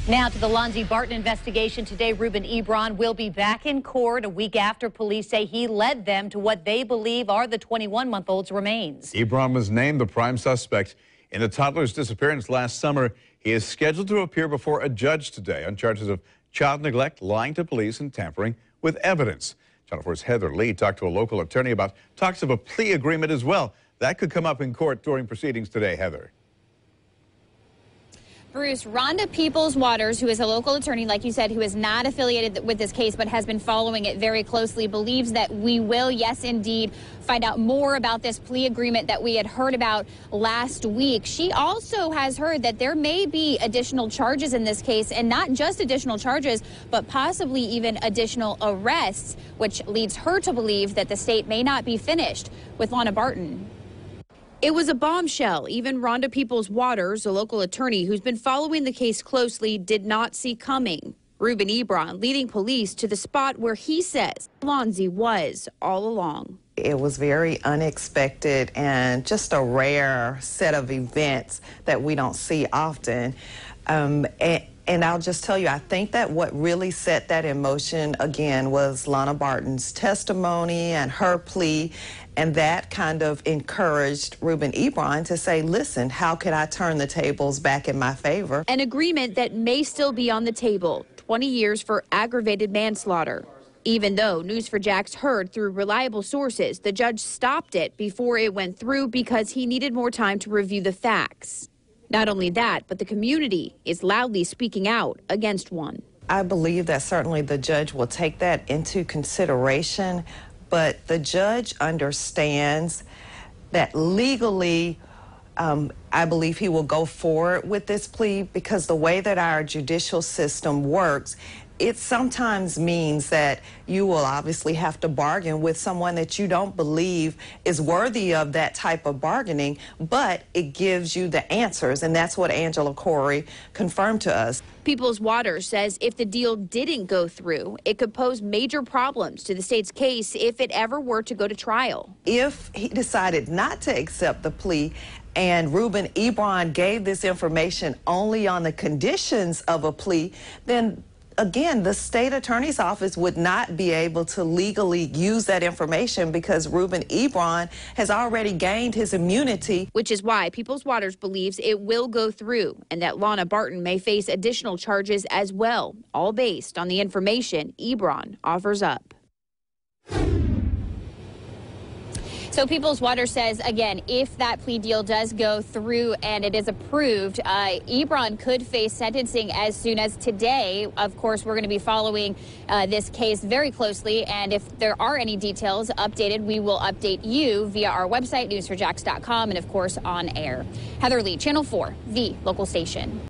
Now to the Lonzie Barton investigation. Today, Ruben Ebron will be back in court a week after police say he led them to what they believe are the 21-month-old's remains. Ebron was named the prime suspect in the toddler's disappearance last summer. He is scheduled to appear before a judge today on charges of child neglect, lying to police, and tampering with evidence. Channel 4's Heather Lee talked to a local attorney about talks of a plea agreement as well. That could come up in court during proceedings today. Heather. Bruce, Rhonda Peoples-Waters, who is a local attorney, like you said, who is not affiliated with this case but has been following it very closely, believes that we will, yes, indeed, find out more about this plea agreement that we had heard about last week. She also has heard that there may be additional charges in this case, and not just additional charges, but possibly even additional arrests, which leads her to believe that the state may not be finished with Lana Barton. It was a bombshell. Even Rhonda Peoples-Waters, a local attorney who's been following the case closely, did not see coming. Ruben Ebron leading police to the spot where he says Lonzie was all along. It was very unexpected and just a rare set of events that we don't see often. And I'll just tell you, I think that what really set that in motion, again, was Lana Barton's testimony and her plea, and that kind of encouraged Ruben Ebron to say, listen, how can I turn the tables back in my favor? An agreement that may still be on the table, 20 years for aggravated manslaughter. Even though News4JAX heard through reliable sources, the judge stopped it before it went through because he needed more time to review the facts. Not only that, but the community is loudly speaking out against one. I believe that certainly the judge will take that into consideration, but the judge understands that legally, I believe he will go forward with this plea because the way that our judicial system works, it sometimes means that you will obviously have to bargain with someone that you don't believe is worthy of that type of bargaining, but it gives you the answers, and that's what Angela Corey confirmed to us. Peoples-Waters says if the deal didn't go through, it could pose major problems to the state's case if it ever were to go to trial. If he decided not to accept the plea and Ruben Ebron gave this information only on the conditions of a plea, then again, the state attorney's office would not be able to legally use that information because Ruben Ebron has already gained his immunity. Which is why Peoples-Waters believes it will go through and that Lana Barton may face additional charges as well, all based on the information Ebron offers up. So Peoples-Waters says, again, if that plea deal does go through and it is approved, Ebron could face sentencing as soon as today. Of course, we're going to be following this case very closely, and if there are any details updated, we will update you via our website, news4jax.com, and of course on air. Heather Lee, Channel 4, the local station.